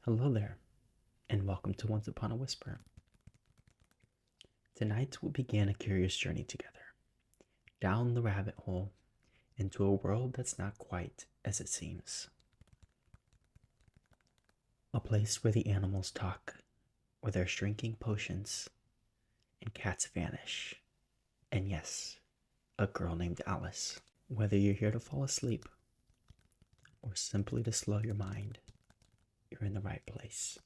Hello there, and welcome to Once Upon a Whisper. Tonight we'll begin a curious journey together, down the rabbit hole, into a world that's not quite as it seems. A place where the animals talk, where there's drinking potions, and cats vanish. And yes, a girl named Alice. Whether you're here to fall asleep, or simply to slow your mind, you're in the right place.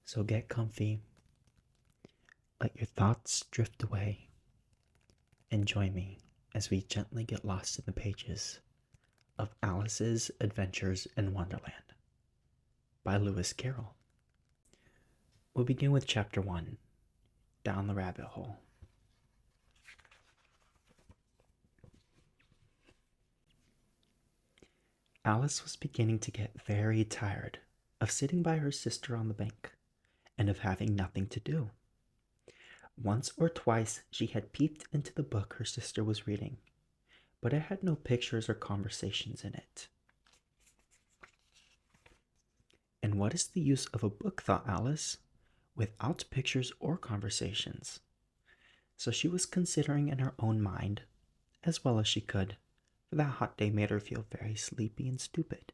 So get comfy, let your thoughts drift away, and join me as we gently get lost in the pages of Alice's Adventures in Wonderland by Lewis Carroll. We'll begin with Chapter 1, Down the Rabbit Hole. Alice was beginning to get very tired of sitting by her sister on the bank and of having nothing to do. Once or twice she had peeped into the book her sister was reading, but it had no pictures or conversations in it. And what is the use of a book, thought Alice, without pictures or conversations? So she was considering in her own mind, as well as she could, for that hot day made her feel very sleepy and stupid,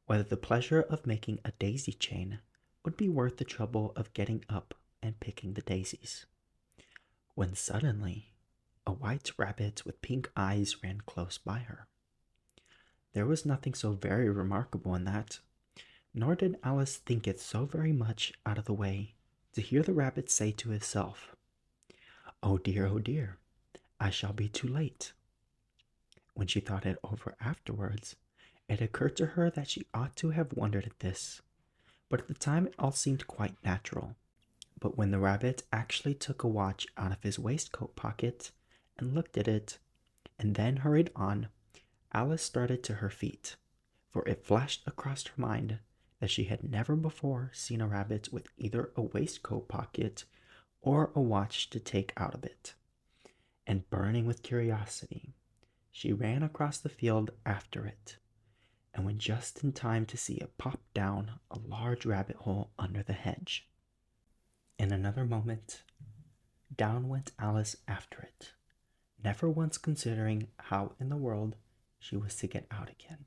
whether the pleasure of making a daisy chain would be worth the trouble of getting up and picking the daisies. When suddenly, a white rabbit with pink eyes ran close by her. There was nothing so very remarkable in that, nor did Alice think it so very much out of the way to hear the rabbit say to himself, oh dear, I shall be too late." When she thought it over afterwards, it occurred to her that she ought to have wondered at this, but at the time it all seemed quite natural. But when the rabbit actually took a watch out of his waistcoat pocket and looked at it, and then hurried on, Alice started to her feet, for it flashed across her mind that she had never before seen a rabbit with either a waistcoat pocket or a watch to take out of it. And burning with curiosity, she ran across the field after it, and went just in time to see it pop down a large rabbit hole under the hedge. In another moment, down went Alice after it, never once considering how in the world she was to get out again.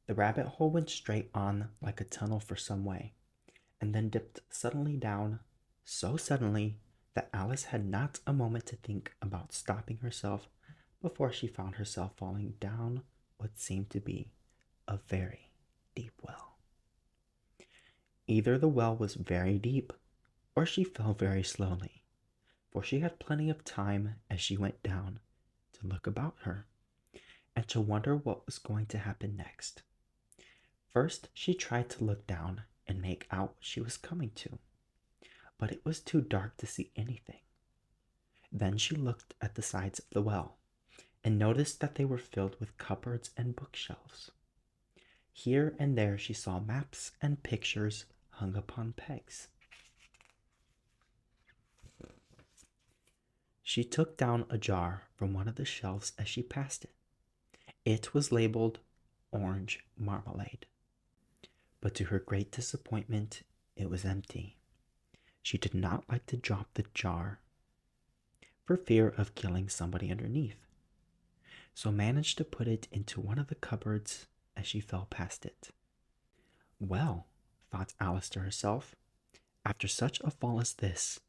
The rabbit hole went straight on like a tunnel for some way, and then dipped suddenly down, so suddenly that Alice had not a moment to think about stopping herself before she found herself falling down what seemed to be a very deep well. Either the well was very deep, or she fell very slowly, for she had plenty of time as she went down to look about her, and to wonder what was going to happen next. First she tried to look down and make out what she was coming to, but it was too dark to see anything. Then she looked at the sides of the well, and noticed that they were filled with cupboards and bookshelves. Here and there she saw maps and pictures hung upon pegs. She took down a jar from one of the shelves as she passed it. It was labeled orange marmalade, but to her great disappointment, it was empty. She did not like to drop the jar for fear of killing somebody underneath, so managed to put it into one of the cupboards as she fell past it. Well, thought Alice to herself, after such a fall as this,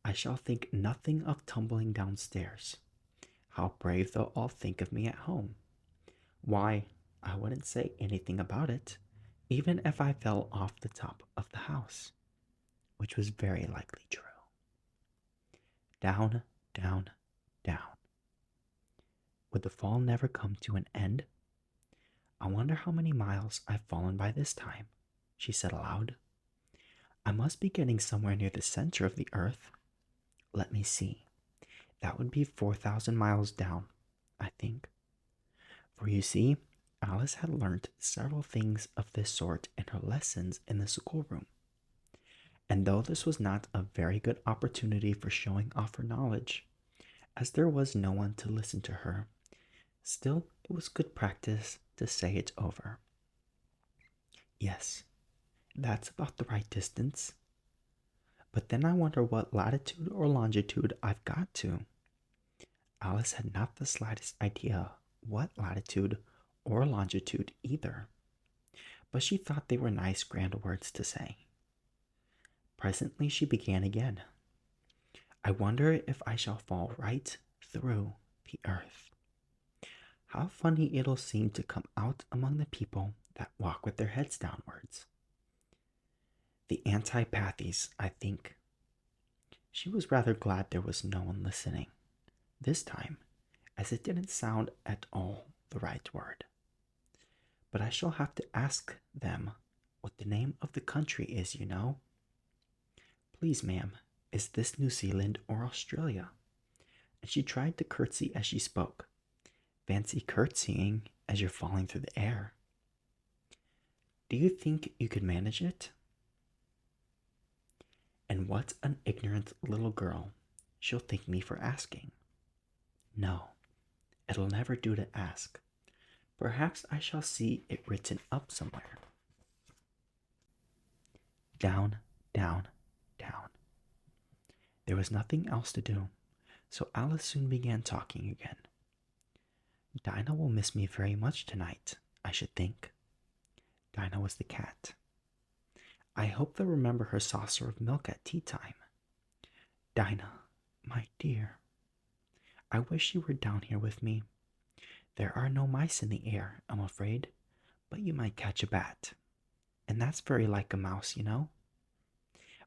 I shall think nothing of tumbling downstairs. How brave they'll all think of me at home. Why, I wouldn't say anything about it, even if I fell off the top of the house, which was very likely true. Down, down, down. Would the fall never come to an end? I wonder how many miles I've fallen by this time, she said aloud. I must be getting somewhere near the center of the earth. Let me see. That would be 4,000 miles down, I think. For you see, Alice had learnt several things of this sort in her lessons in the schoolroom. And though this was not a very good opportunity for showing off her knowledge, as there was no one to listen to her, still it was good practice to say it over. Yes, That's about the right distance. But then I wonder what latitude or longitude I've got to. Alice had not the slightest idea what latitude or longitude either, but she thought they were nice grand words to say. Presently she began again. I wonder if I shall fall right through the earth. How funny it'll seem to come out among the people that walk with their heads downwards. The antipathies, I think. She was rather glad there was no one listening, this time, as it didn't sound at all the right word. But I shall have to ask them what the name of the country is, you know. Please, ma'am, is this New Zealand or Australia? And she tried to curtsy as she spoke. Fancy curtsying as you're falling through the air. Do you think you could manage it? And what an ignorant little girl she'll think me for asking. No, it'll never do to ask. Perhaps I shall see it written up somewhere. Down, down, down. There was nothing else to do, so Alice soon began talking again. Dinah will miss me very much tonight, I should think. Dinah was the cat. I hope they'll remember her saucer of milk at tea time. Dinah, my dear, I wish you were down here with me. There are no mice in the air, I'm afraid, but you might catch a bat. And that's very like a mouse, you know.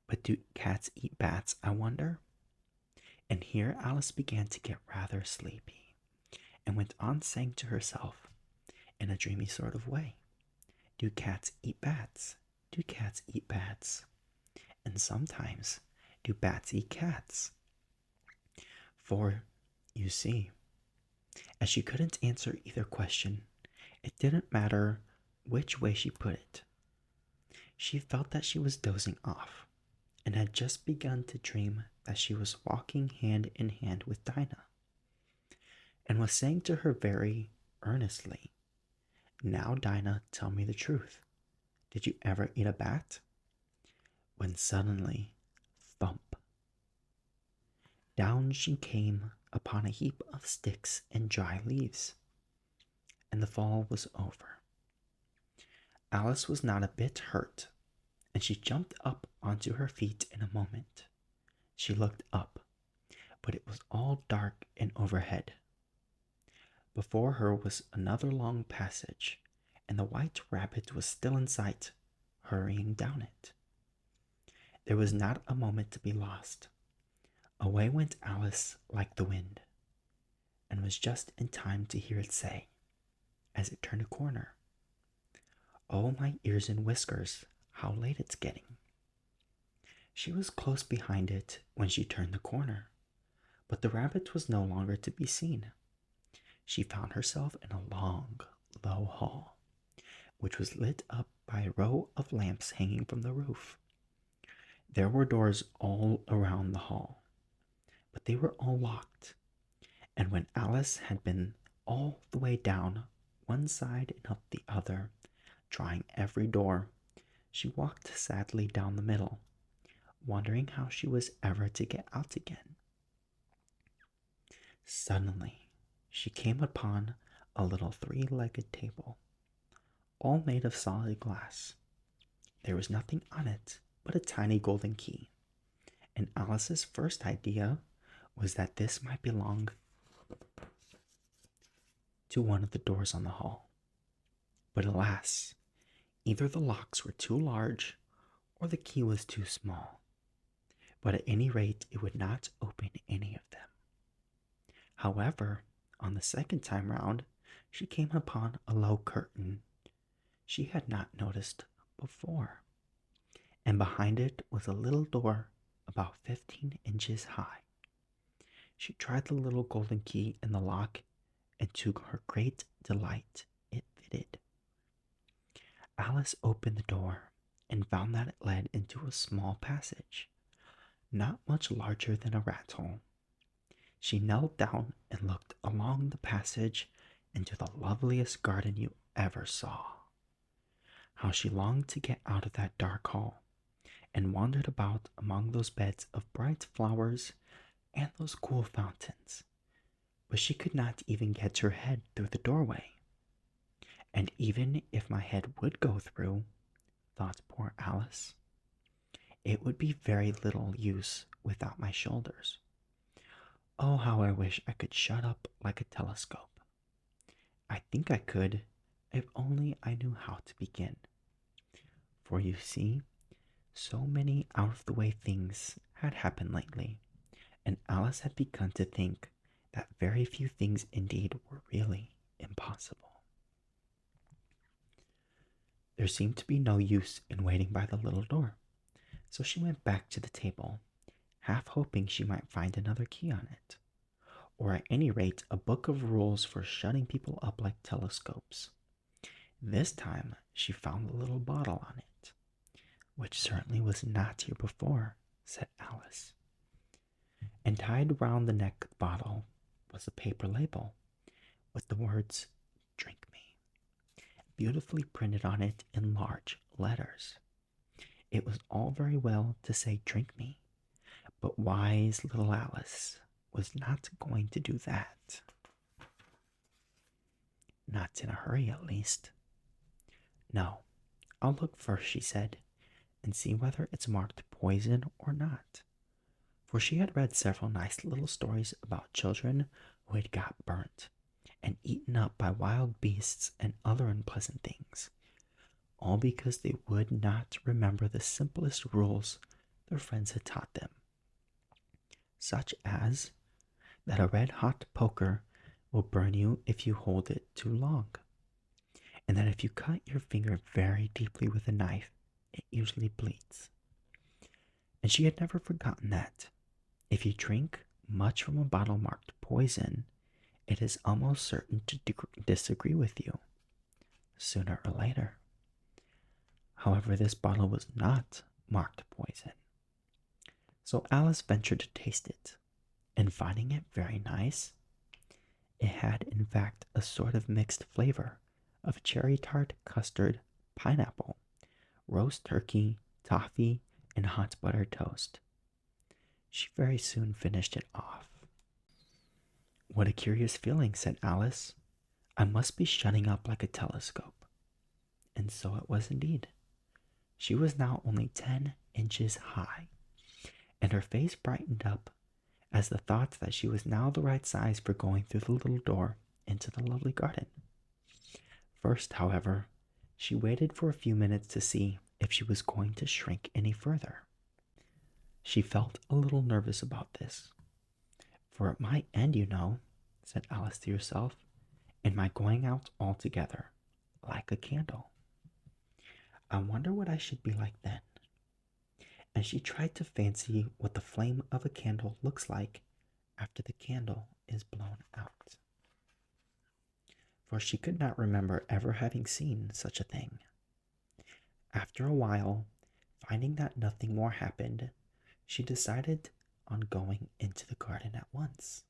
But do cats eat bats, I wonder? And here Alice began to get rather sleepy, and went on saying to herself, in a dreamy sort of way, do cats eat bats? Do cats eat bats? And sometimes, do bats eat cats? For, you see, as she couldn't answer either question, it didn't matter which way she put it. She felt that she was dozing off, and had just begun to dream that she was walking hand in hand with Dinah, and was saying to her very earnestly, now, Dinah, tell me the truth. Did you ever eat a bat? When suddenly, thump, down she came upon a heap of sticks and dry leaves, and the fall was over. Alice was not a bit hurt, and she jumped up onto her feet in a moment. She looked up, but it was all dark and overhead. Before her was another long passage, and the white rabbit was still in sight, hurrying down it. There was not a moment to be lost. Away went Alice like the wind, and was just in time to hear it say, as it turned a corner, oh, my ears and whiskers, how late it's getting. She was close behind it when she turned the corner, but the rabbit was no longer to be seen. She found herself in a long, low hall, which was lit up by a row of lamps hanging from the roof. There were doors all around the hall, but they were all locked, and when Alice had been all the way down one side and up the other, trying every door, she walked sadly down the middle, wondering how she was ever to get out again. Suddenly, she came upon a little three-legged table, all made of solid glass. There was nothing on it but a tiny golden key, and Alice's first idea was that this might belong to one of the doors on the hall. But alas, either the locks were too large or the key was too small. But at any rate, it would not open any of them. However, on the second time round, she came upon a low curtain she had not noticed before, and behind it was a little door about 15 inches high. She tried the little golden key in the lock, and to her great delight, it fitted. Alice opened the door and found that it led into a small passage, not much larger than a rat hole. She knelt down and looked along the passage into the loveliest garden you ever saw. How she longed to get out of that dark hall and wandered about among those beds of bright flowers and those cool fountains. But she could not even get her head through the doorway. And even if my head would go through, thought poor Alice, it would be very little use without my shoulders. Oh, how I wish I could shut up like a telescope. I think I could, if only I knew how to begin. For you see, so many out of the way things had happened lately, and Alice had begun to think that very few things indeed were really impossible. There seemed to be no use in waiting by the little door, so she went back to the table, half hoping she might find another key on it, or at any rate a book of rules for shutting people up like telescopes. This time she found the little bottle on it, which certainly was not here before, said Alice. And tied round the neck of the bottle was a paper label with the words, "Drink me," beautifully printed on it in large letters. It was all very well to say "drink me," but wise little Alice was not going to do that. Not in a hurry, at least. "No, I'll look first," she said, "and see whether it's marked poison or not." For she had read several nice little stories about children who had got burnt and eaten up by wild beasts and other unpleasant things, all because they would not remember the simplest rules their friends had taught them, such as that a red-hot poker will burn you if you hold it too long, and that if you cut your finger very deeply with a knife, it usually bleeds. And she had never forgotten that if you drink much from a bottle marked poison, it is almost certain to disagree with you, sooner or later. However, this bottle was not marked poison. So Alice ventured to taste it, and finding it very nice, it had in fact a sort of mixed flavor of cherry tart, custard, pineapple, roast turkey, toffee, and hot buttered toast. She very soon finished it off. "What a curious feeling," said Alice. "I must be shutting up like a telescope." And so it was indeed. She was now only 10 inches high, and her face brightened up as the thought that she was now the right size for going through the little door into the lovely garden. First, however, she waited for a few minutes to see if she was going to shrink any further. She felt a little nervous about this, for it might end, you know, said Alice to herself, in my going out altogether, like a candle. I wonder what I should be like then. And she tried to fancy what the flame of a candle looks like after the candle is blown out, for she could not remember ever having seen such a thing. After a while, finding that nothing more happened, she decided on going into the garden at once.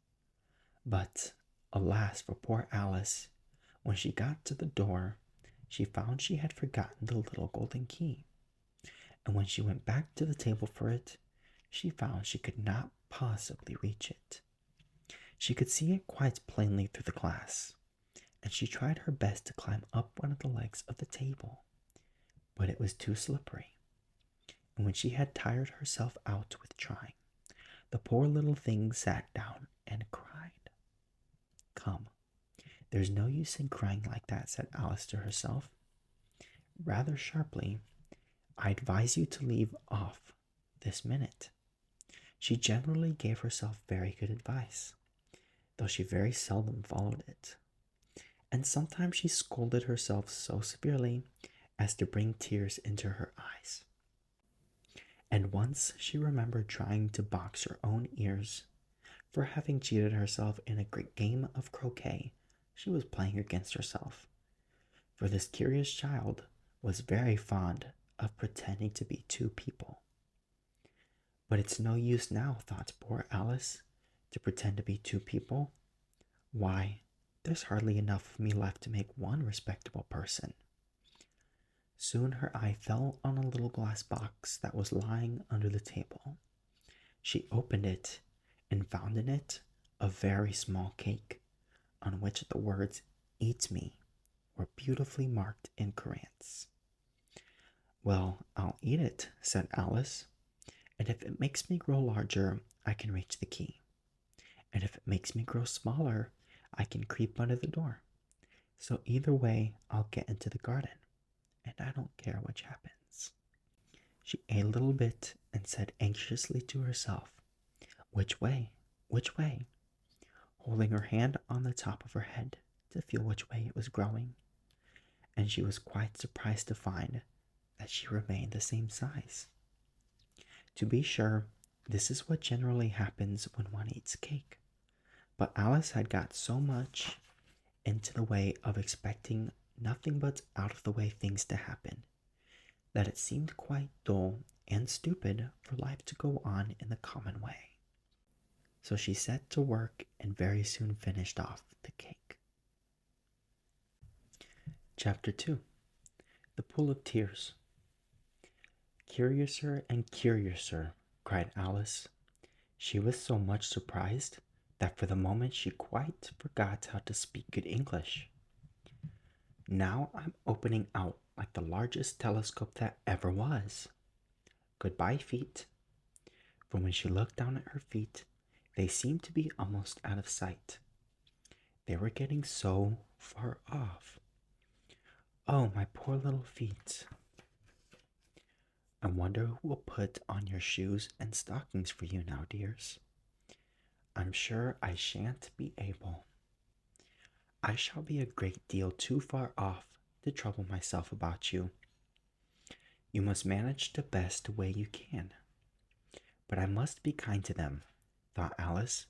But, alas for poor Alice, when she got to the door, she found she had forgotten the little golden key. And when she went back to the table for it, she found she could not possibly reach it. She could see it quite plainly through the glass, and she tried her best to climb up one of the legs of the table, but it was too slippery. And when she had tired herself out with trying, the poor little thing sat down and cried. "Come, there's no use in crying like that," said Alice to herself. Rather sharply, "I advise you to leave off this minute." She generally gave herself very good advice, though she very seldom followed it. And sometimes she scolded herself so severely as to bring tears into her eyes. And once she remembered trying to box her own ears for having cheated herself in a great game of croquet she was playing against herself. For this curious child was very fond of pretending to be two people. But it's no use now, thought poor Alice, to pretend to be two people. Why, there's hardly enough of me left to make one respectable person. Soon her eye fell on a little glass box that was lying under the table. She opened it and found in it a very small cake on which the words "Eat me" were beautifully marked in crayons. "Well, I'll eat it," said Alice, "and if it makes me grow larger, I can reach the key. And if it makes me grow smaller, I can creep under the door. So either way, I'll get into the garden, and I don't care which happens." She ate a little bit and said anxiously to herself, "Which way? Which way?" holding her hand on the top of her head to feel which way it was growing. And she was quite surprised to find that she remained the same size. To be sure, this is what generally happens when one eats cake. But Alice had got so much into the way of expecting nothing but out of the way things to happen that it seemed quite dull and stupid for life to go on in the common way. So she set to work and very soon finished off the cake. Chapter 2. The Pool of Tears. "Curiouser and curiouser," cried Alice. She was so much surprised that for the moment she quite forgot how to speak good English. "Now I'm opening out like the largest telescope that ever was. Goodbye, feet." For when she looked down at her feet, they seemed to be almost out of sight. They were getting so far off. "Oh, my poor little feet. I wonder who will put on your shoes and stockings for you now, dears. I'm sure I shan't be able. I shall be a great deal too far off to trouble myself about you. You must manage the best way you can. But I must be kind to them," thought Alice,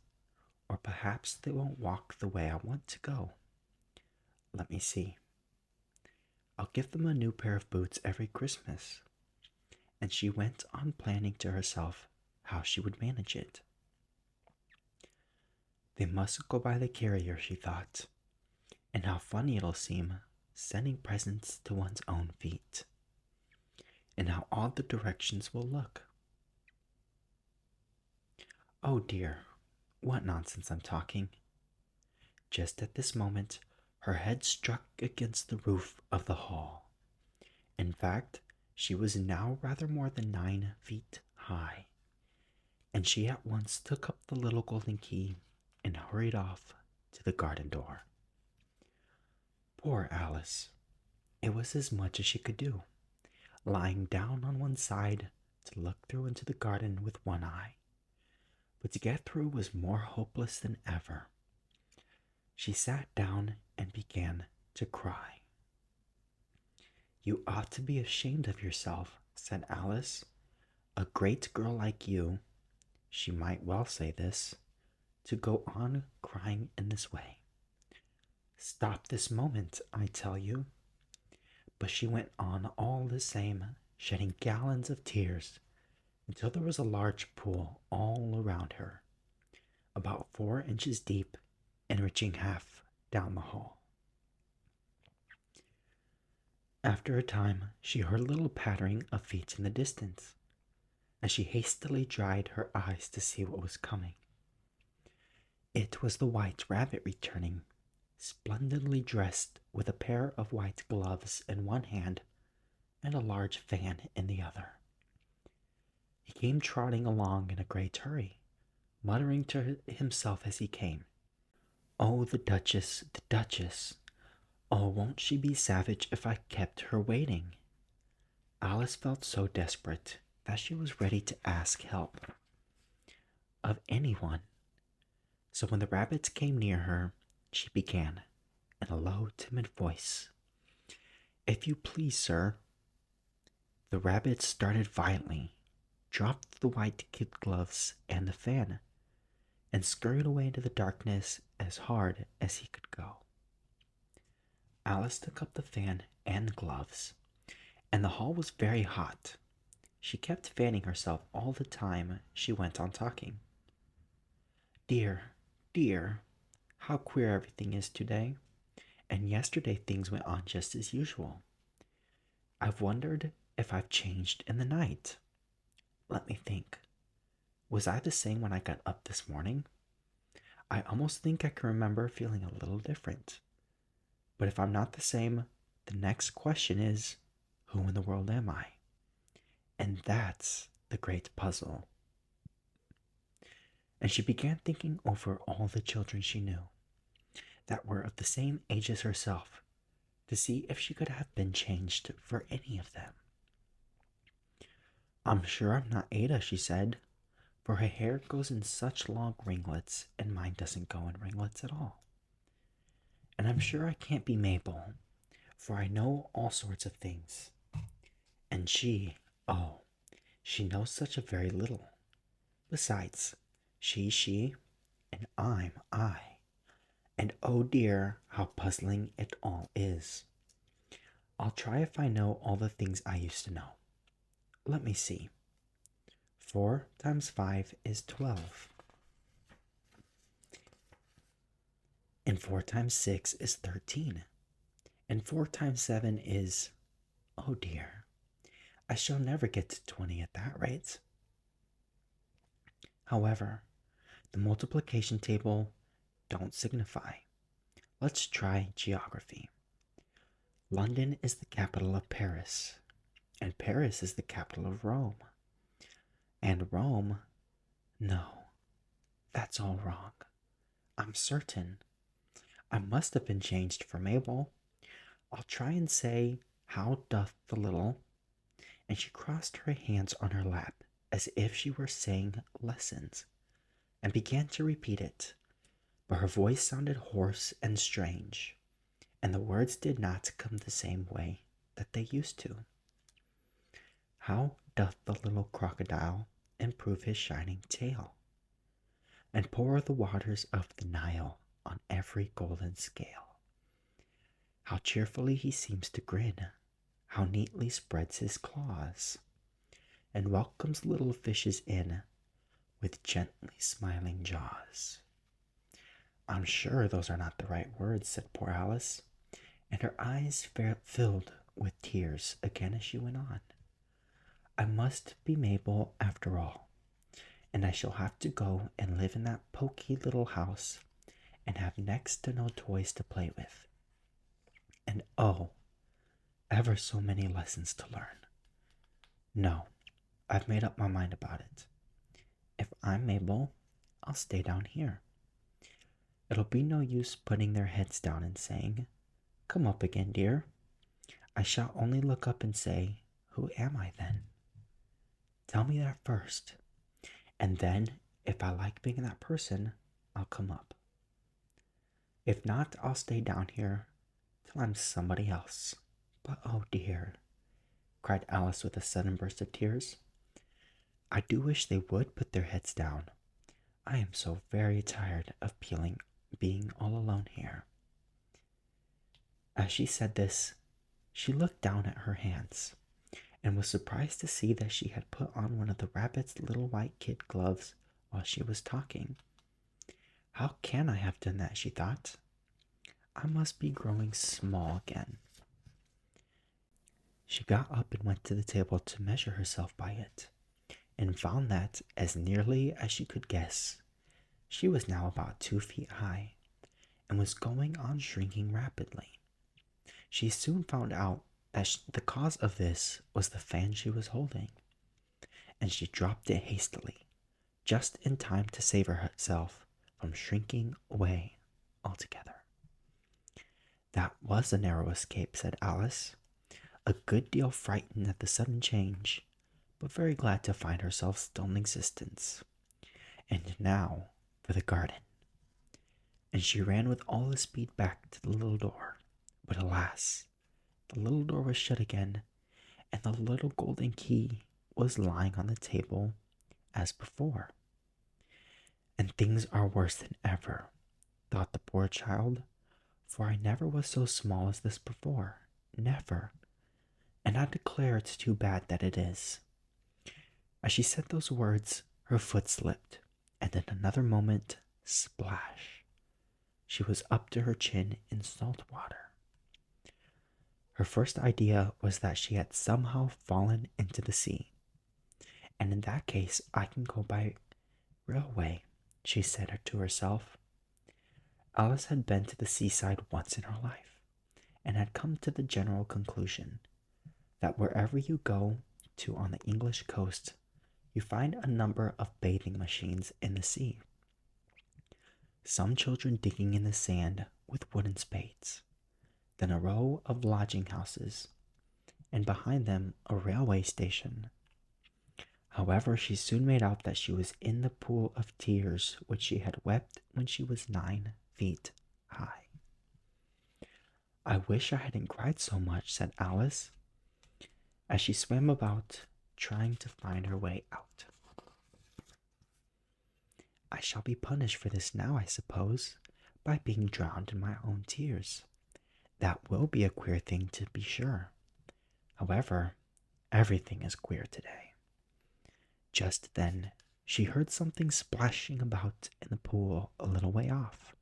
"or perhaps they won't walk the way I want to go. Let me see. I'll give them a new pair of boots every Christmas." And she went on planning to herself how she would manage it. "They mustn't go by the carrier," she thought, "and how funny it'll seem sending presents to one's own feet. And how odd the directions will look. Oh dear, what nonsense I'm talking." Just at this moment, her head struck against the roof of the hall. In fact, she was now rather more than 9 feet high, and she at once took up the little golden key and hurried off to the garden door. Poor Alice! It was as much as she could do, lying down on one side to look through into the garden with one eye. But to get through was more hopeless than ever. She sat down and began to cry. "You ought to be ashamed of yourself," said Alice. "A great girl like you," she might well say this, "to go on crying in this way. Stop this moment, I tell you." But she went on all the same, shedding gallons of tears, until there was a large pool all around her, about 4 inches deep and reaching half down the hall. After a time, she heard a little pattering of feet in the distance, and she hastily dried her eyes to see what was coming. It was the White Rabbit returning, splendidly dressed, with a pair of white gloves in one hand and a large fan in the other. He came trotting along in a great hurry, muttering to himself as he came, "Oh, the Duchess, the Duchess! Oh, won't she be savage if I kept her waiting?" Alice felt so desperate that she was ready to ask help of anyone. So when the rabbits came near her, she began, in a low, timid voice, "If you please, sir." The rabbit started violently, dropped the white kid gloves and the fan, and scurried away into the darkness as hard as he could go. Alice took up the fan and gloves, and the hall was very hot. She kept fanning herself all the time she went on talking. "Dear, dear, how queer everything is today, and yesterday things went on just as usual. I've wondered if I've changed in the night. Let me think. Was I the same when I got up this morning? I almost think I can remember feeling a little different. But if I'm not the same, the next question is, who in the world am I? And that's the great puzzle. And she began thinking over all the children she knew that were of the same age as herself to see if she could have been changed for any of them. I'm sure I'm not Ada, she said, for her hair goes in such long ringlets and mine doesn't go in ringlets at all. And I'm sure I can't be Mabel, for I know all sorts of things. And oh, she knows such a very little. Besides, she, and I'm I. And oh dear, how puzzling it all is. I'll try if I know all the things I used to know. Let me see. 4 times 5 is 12. And 4 times 6 is 13. And 4 times 7 is... Oh dear, I shall never get to 20 at that rate. However, the multiplication table don't signify. Let's try geography. London is the capital of Paris, and Paris is the capital of Rome. And Rome, no, that's all wrong. I'm certain. I must have been changed for Mabel. I'll try and say, how doth the little... And she crossed her hands on her lap as if she were saying lessons, and began to repeat it, but her voice sounded hoarse and strange, and the words did not come the same way that they used to. How doth the little crocodile improve his shining tail, and pour the waters of the Nile on every golden scale? How cheerfully he seems to grin, how neatly spreads his claws, and welcomes little fishes in with gently smiling jaws. I'm sure those are not the right words, said poor Alice, and her eyes filled with tears again as she went on. I must be Mabel after all, and I shall have to go and live in that poky little house and have next to no toys to play with. And oh, ever so many lessons to learn. No, I've made up my mind about it. If I'm Mabel, I'll stay down here. It'll be no use putting their heads down and saying, "Come up again, dear." I shall only look up and say, "Who am I then?" Tell me that first, and then if I like being that person, I'll come up. If not, I'll stay down here till I'm somebody else. But oh dear, cried Alice with a sudden burst of tears, I do wish they would put their heads down. I am so very tired of being all alone here. As she said this, she looked down at her hands and was surprised to see that she had put on one of the rabbit's little white kid gloves while she was talking. How can I have done that, she thought. I must be growing small again. She got up and went to the table to measure herself by it, and found that, as nearly as she could guess, she was now about 2 feet high, and was going on shrinking rapidly. She soon found out that the cause of this was the fan she was holding, and she dropped it hastily, just in time to save herself from shrinking away altogether. That was a narrow escape, said Alice, a good deal frightened at the sudden change, but very glad to find herself still in existence. And now for the garden. And she ran with all the speed back to the little door. But alas, the little door was shut again, and the little golden key was lying on the table as before. And things are worse than ever, thought the poor child, for I never was so small as this before, never, and I declare it's too bad that it is. As she said those words, her foot slipped, and in another moment, splash, she was up to her chin in salt water. Her first idea was that she had somehow fallen into the sea. And in that case, I can go by railway, she said to herself. Alice had been to the seaside once in her life, and had come to the general conclusion that wherever you go to on the English coast, you find a number of bathing machines in the sea. Some children digging in the sand with wooden spades, then a row of lodging houses, and behind them a railway station. However, she soon made out that she was in the pool of tears which she had wept when she was 9 feet high. I wish I hadn't cried so much, said Alice, as she swam about, trying to find her way out. I shall be punished for this now, I suppose, by being drowned in my own tears. That will be a queer thing, to be sure. However, everything is queer today. Just then, she heard something splashing about in the pool a little way off,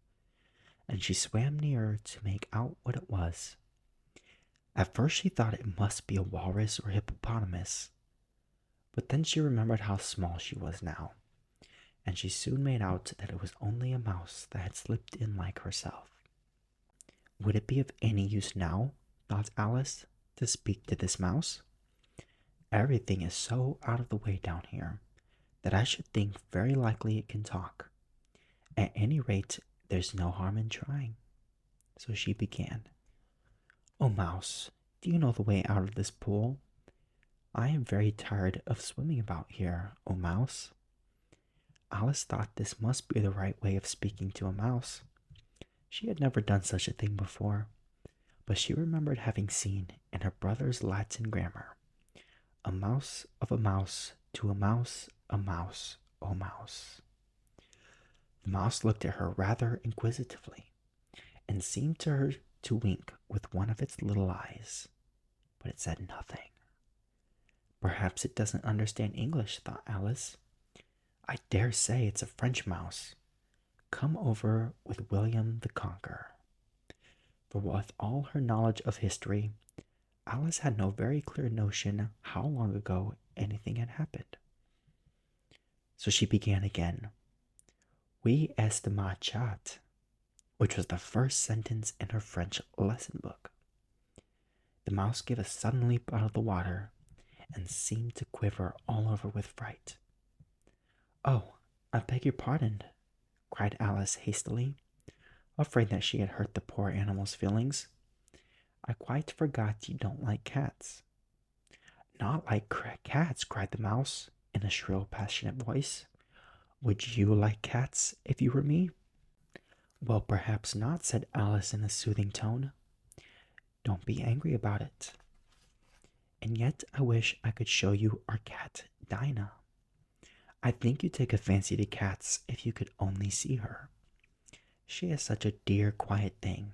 and she swam nearer to make out what it was. At first she thought it must be a walrus or hippopotamus, but then she remembered how small she was now, and she soon made out that it was only a mouse that had slipped in like herself. Would it be of any use now, thought Alice, to speak to this mouse? Everything is so out of the way down here that I should think very likely it can talk. At any rate, there's no harm in trying. So she began. Oh, mouse, do you know the way out of this pool? I am very tired of swimming about here, oh mouse. Alice thought this must be the right way of speaking to a mouse. She had never done such a thing before, but she remembered having seen in her brother's Latin grammar, a mouse of a mouse to a mouse, oh mouse. The mouse looked at her rather inquisitively, and seemed to her to wink with one of its little eyes, but it said nothing. Perhaps it doesn't understand English, thought Alice. I dare say it's a French mouse, come over with William the Conqueror. For with all her knowledge of history, Alice had no very clear notion how long ago anything had happened. So she began again. Oui est ma chat, which was the first sentence in her French lesson book. The mouse gave a sudden leap out of the water and seemed to quiver all over with fright. Oh, I beg your pardon, cried Alice hastily, afraid that she had hurt the poor animal's feelings. I quite forgot you don't like cats. Not like cats, cried the mouse in a shrill, passionate voice. Would you like cats if you were me? Well, perhaps not, said Alice in a soothing tone. Don't be angry about it. And yet I wish I could show you our cat, Dinah. I think you'd take a fancy to cats if you could only see her. She is such a dear, quiet thing.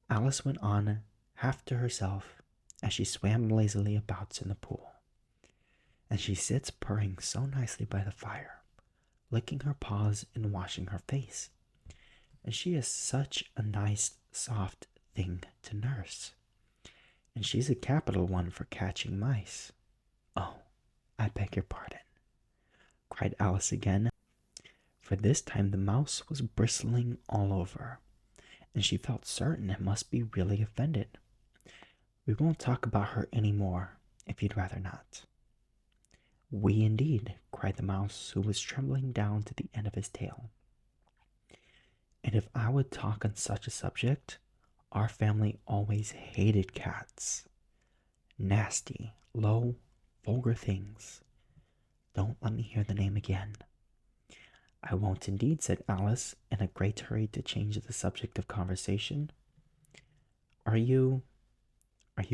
Alice went on, half to herself, as she swam lazily about in the pool. And she sits purring so nicely by the fire, licking her paws and washing her face. And she is such a nice, soft thing to nurse. And she's a capital one for catching mice. Oh, I beg your pardon, cried Alice again, for this time the mouse was bristling all over, and she felt certain it must be really offended. We won't talk about her any more, if you'd rather not. We indeed, cried the mouse, who was trembling down to the end of his tail. And if I would talk on such a subject, our family always hated cats. Nasty, low, vulgar things. Don't let me hear the name again. I won't indeed, said Alice, in a great hurry to change the subject of conversation. Are you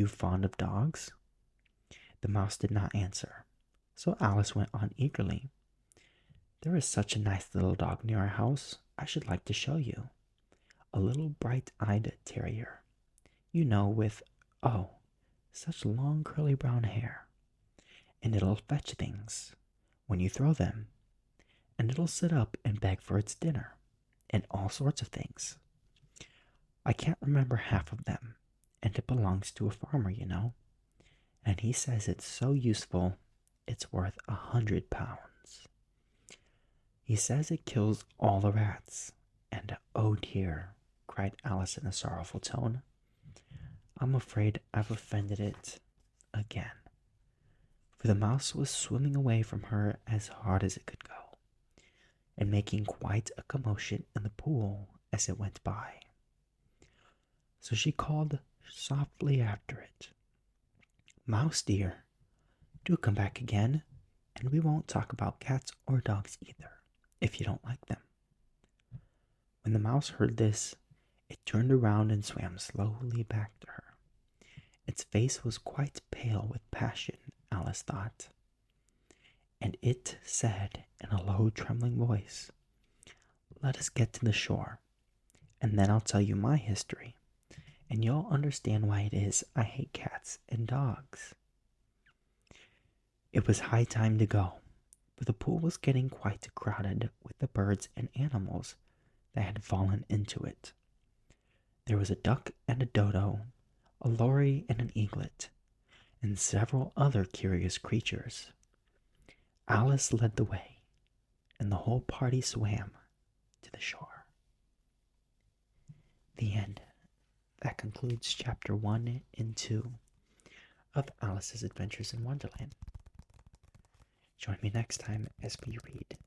fond of dogs? The mouse did not answer, so Alice went on eagerly. There is such a nice little dog near our house, I should like to show you. A little bright-eyed terrier, you know, with, oh, such long curly brown hair. And it'll fetch things when you throw them, and it'll sit up and beg for its dinner, and all sorts of things. I can't remember half of them, and it belongs to a farmer, and he says it's so useful it's worth £100. He says it kills all the rats, and oh dear, cried Alice in a sorrowful tone, I'm afraid I've offended it again. For the mouse was swimming away from her as hard as it could go, and making quite a commotion in the pool as it went by. So she called softly after it, Mouse dear, do come back again, and we won't talk about cats or dogs either, if you don't like them. When the mouse heard this, it turned around and swam slowly back to her. Its face was quite pale with passion, Alice thought, and it said in a low, trembling voice, Let us get to the shore, and then I'll tell you my history, and you'll understand why it is I hate cats and dogs. It was high time to go, for the pool was getting quite crowded with the birds and animals that had fallen into it. There was a duck and a dodo, a lory and an eaglet, and several other curious creatures. Alice led the way, and the whole party swam to the shore. The end. That concludes chapter 1 and 2 of Alice's Adventures in Wonderland. Join me next time as we read